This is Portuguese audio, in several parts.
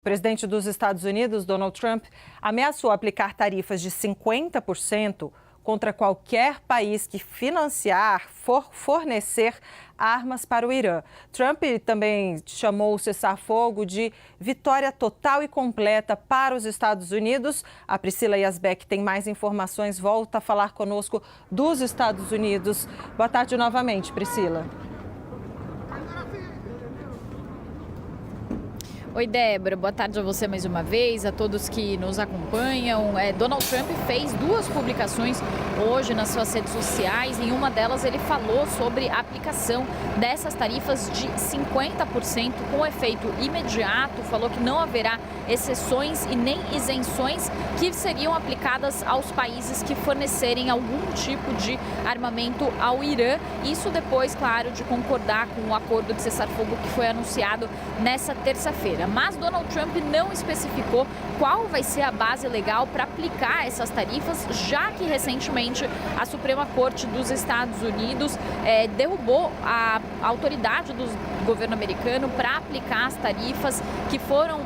O presidente dos Estados Unidos, Donald Trump, ameaçou aplicar tarifas de 50% contra qualquer país que fornecer armas para o Irã. Trump também chamou o cessar-fogo de vitória total e completa para os Estados Unidos. A Priscila Yazbek tem mais informações, volta a falar conosco dos Estados Unidos. Boa tarde novamente, Priscila. Oi, Débora. Boa tarde a você mais uma vez, a todos que nos acompanham. Donald Trump fez duas publicações hoje nas suas redes sociais. Em uma delas, ele falou sobre a aplicação dessas tarifas de 50% com efeito imediato. Falou que não haverá exceções e nem isenções que seriam aplicadas aos países que fornecerem algum tipo de armamento ao Irã. Isso depois, claro, de concordar com o acordo de cessar-fogo que foi anunciado nessa terça-feira. Mas Donald Trump não especificou qual vai ser a base legal para aplicar essas tarifas, já que recentemente a Suprema Corte dos Estados Unidos derrubou a autoridade do governo americano para aplicar as tarifas que foram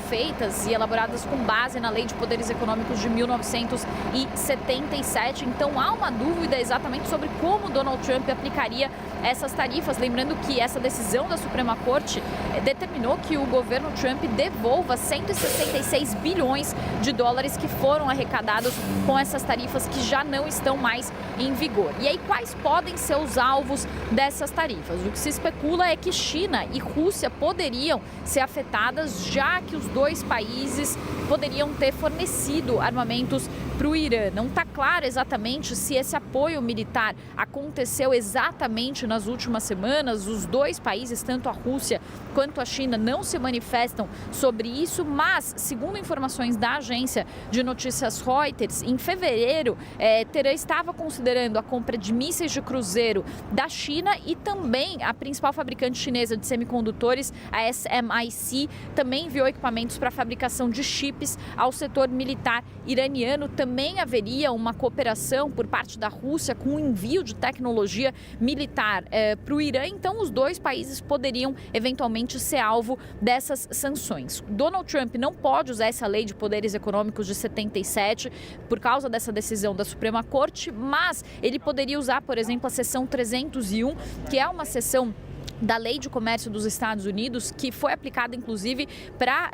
feitas e elaboradas com base na Lei de Poderes Econômicos de 1977. Então há uma dúvida exatamente sobre como Donald Trump aplicaria essas tarifas. Lembrando que essa decisão da Suprema Corte determinou que o governo Trump devolva 166 bilhões de dólares que foram arrecadados com essas tarifas que já não estão mais em vigor. E aí, quais podem ser os alvos dessas tarifas? O que se especula é que China e Rússia poderiam ser afetadas, já que os dois países poderiam ter fornecido armamentos para o Irã. Não está claro exatamente se esse apoio militar aconteceu exatamente nas últimas semanas. Os dois países, tanto a Rússia quanto a China, não se manifestam sobre isso, mas, segundo informações da agência de notícias Reuters, em fevereiro, Teherã estava considerando a compra de mísseis de cruzeiro da China e também a principal fabricante chinesa de semicondutores, a SMIC, também enviou equipamentos para a fabricação de chips ao setor militar iraniano. Também haveria uma cooperação por parte da Rússia com o envio de tecnologia militar para o Irã. Então, os dois países poderiam eventualmente ser alvo dessas sanções. Donald Trump não pode usar essa lei de poderes econômicos de 77 por causa dessa decisão da Suprema Corte, mas ele poderia usar, por exemplo, a seção 301, que é uma seção da Lei de Comércio dos Estados Unidos, que foi aplicada, inclusive, para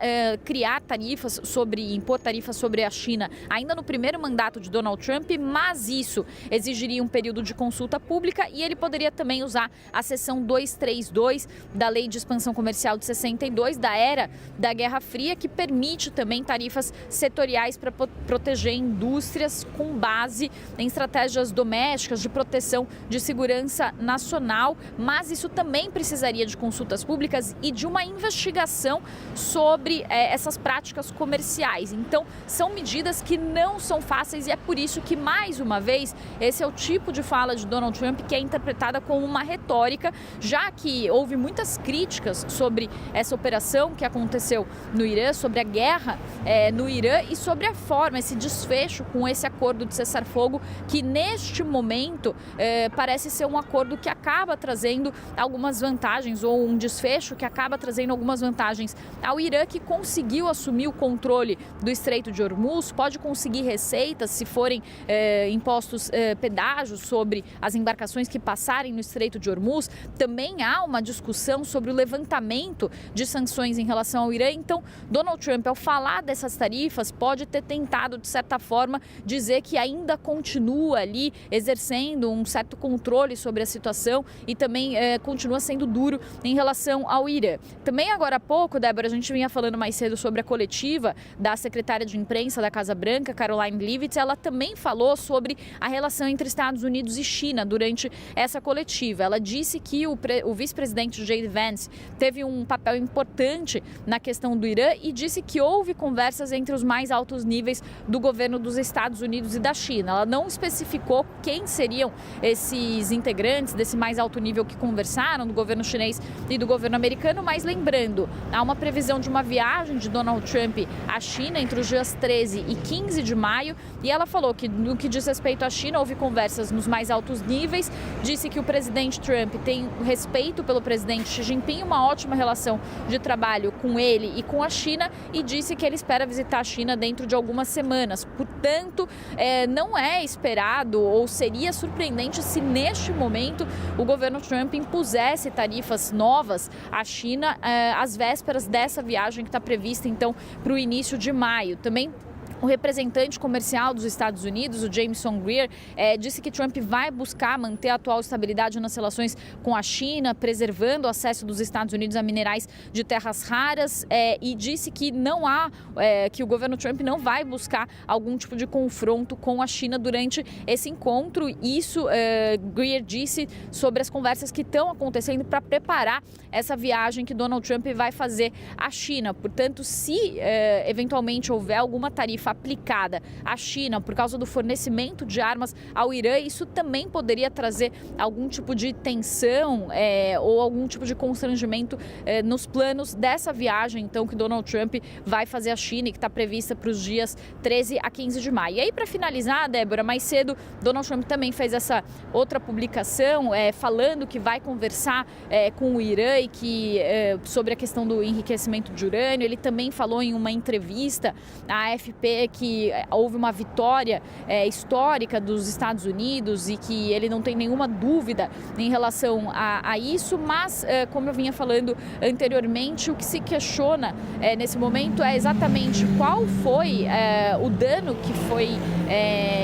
impor tarifas sobre a China ainda no primeiro mandato de Donald Trump, mas isso exigiria um período de consulta pública e ele poderia também usar a seção 232 da Lei de Expansão Comercial de 62, da era da Guerra Fria, que permite também tarifas setoriais para proteger indústrias com base em estratégias domésticas de proteção de segurança nacional, mas isso também precisaria de consultas públicas e de uma investigação sobre essas práticas comerciais. Então, são medidas que não são fáceis e é por isso que, mais uma vez, esse é o tipo de fala de Donald Trump que é interpretada como uma retórica, já que houve muitas críticas sobre essa operação que aconteceu no Irã, sobre a guerra no Irã e sobre a forma, esse desfecho com esse acordo de cessar-fogo, que neste momento parece ser um acordo que acaba trazendo algumas vantagens, ou um desfecho que acaba trazendo algumas vantagens ao Irã, que conseguiu assumir o controle do Estreito de Hormuz, pode conseguir receitas se forem impostos pedágios sobre as embarcações que passarem no Estreito de Hormuz. Também há uma discussão sobre o levantamento de sanções em relação ao Irã. Então, Donald Trump, ao falar dessas tarifas, pode ter tentado, de certa forma, dizer que ainda continua ali exercendo um certo controle sobre a situação e também continua sendo duro em relação ao Irã. Também agora há pouco, Débora, a gente vinha falando mais cedo sobre a coletiva da secretária de imprensa da Casa Branca, Karoline Leavitt. Ela também falou sobre a relação entre Estados Unidos e China durante essa coletiva. Ela disse que o vice-presidente J.D. Vance teve um papel importante na questão do Irã e disse que houve conversas entre os mais altos níveis do governo dos Estados Unidos e da China. Ela não especificou quem seriam esses integrantes desse mais alto nível que conversaram, do governo chinês e do governo americano, mas lembrando, há uma previsão de uma viagem de Donald Trump à China entre os dias 13 e 15 de maio, e ela falou que no que diz respeito à China houve conversas nos mais altos níveis, disse que o presidente Trump tem respeito pelo presidente Xi Jinping, uma ótima relação de trabalho com ele e com a China, e disse que ele espera visitar a China dentro de algumas semanas. Portanto, não é esperado ou seria surpreendente se neste momento o governo Trump impusesse tarifas novas à China às vésperas dessa viagem que está prevista então para o início de maio. Também o representante comercial dos Estados Unidos, o Jameson Greer, disse que Trump vai buscar manter a atual estabilidade nas relações com a China, preservando o acesso dos Estados Unidos a minerais de terras raras, e disse que não há, que o governo Trump não vai buscar algum tipo de confronto com a China durante esse encontro. Isso Greer disse sobre as conversas que estão acontecendo para preparar essa viagem que Donald Trump vai fazer à China. Portanto, se eventualmente houver alguma tarifa aplicada à China por causa do fornecimento de armas ao Irã, isso também poderia trazer algum tipo de tensão ou algum tipo de constrangimento nos planos dessa viagem então que Donald Trump vai fazer à China e que está prevista para os dias 13 a 15 de maio. E aí, para finalizar, Débora, mais cedo Donald Trump também fez essa outra publicação falando que vai conversar com o Irã e que sobre a questão do enriquecimento de urânio. Ele também falou em uma entrevista à AFP que houve uma vitória histórica dos Estados Unidos e que ele não tem nenhuma dúvida em relação a isso, mas como eu vinha falando anteriormente, o que se questiona nesse momento é exatamente qual foi o dano que foi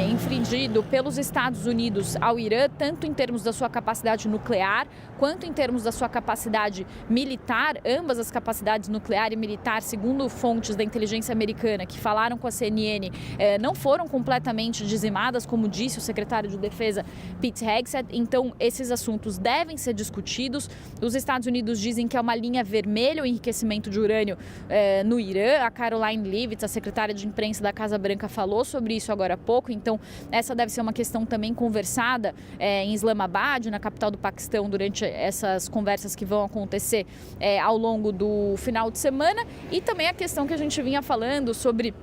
infligido pelos Estados Unidos ao Irã, tanto em termos da sua capacidade nuclear, quanto em termos da sua capacidade militar. Ambas as capacidades nuclear e militar, segundo fontes da inteligência americana que falaram com a CNN, não foram completamente dizimadas, como disse o secretário de Defesa Pete Hegseth. Então, esses assuntos devem ser discutidos. Os Estados Unidos dizem que é uma linha vermelha o enriquecimento de urânio no Irã. A Caroline Leavitt, a secretária de imprensa da Casa Branca, falou sobre isso agora há pouco. Então, essa deve ser uma questão também conversada em Islamabad, na capital do Paquistão, durante essas conversas que vão acontecer ao longo do final de semana. E também a questão que a gente vinha falando sobre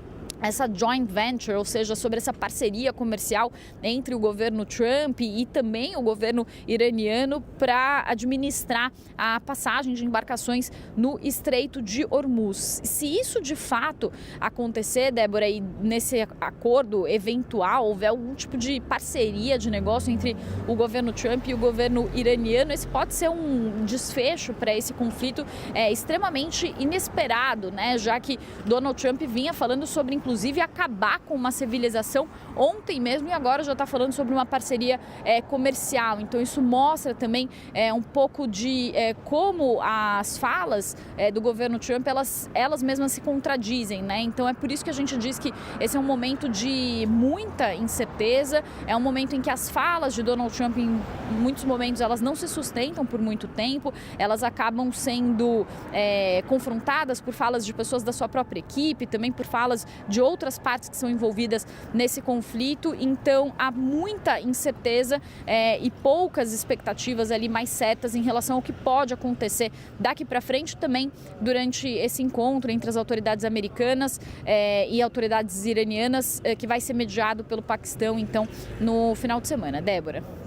essa joint venture, ou seja, sobre essa parceria comercial entre o governo Trump e também o governo iraniano para administrar a passagem de embarcações no Estreito de Hormuz. Se isso de fato acontecer, Débora, e nesse acordo eventual houver algum tipo de parceria de negócio entre o governo Trump e o governo iraniano, esse pode ser um desfecho para esse conflito extremamente inesperado, né? Já que Donald Trump vinha falando sobre inclusive acabar com uma civilização ontem mesmo e agora já está falando sobre uma parceria comercial. Então isso mostra também um pouco de como as falas do governo Trump, elas mesmas se contradizem, né? Então é por isso que a gente diz que esse é um momento de muita incerteza, é um momento em que as falas de Donald Trump, em muitos momentos, elas não se sustentam por muito tempo, elas acabam sendo confrontadas por falas de pessoas da sua própria equipe, também por falas de outras partes que são envolvidas nesse conflito. Então há muita incerteza e poucas expectativas ali mais certas em relação ao que pode acontecer daqui para frente, também durante esse encontro entre as autoridades americanas e autoridades iranianas, que vai ser mediado pelo Paquistão então no final de semana. Débora.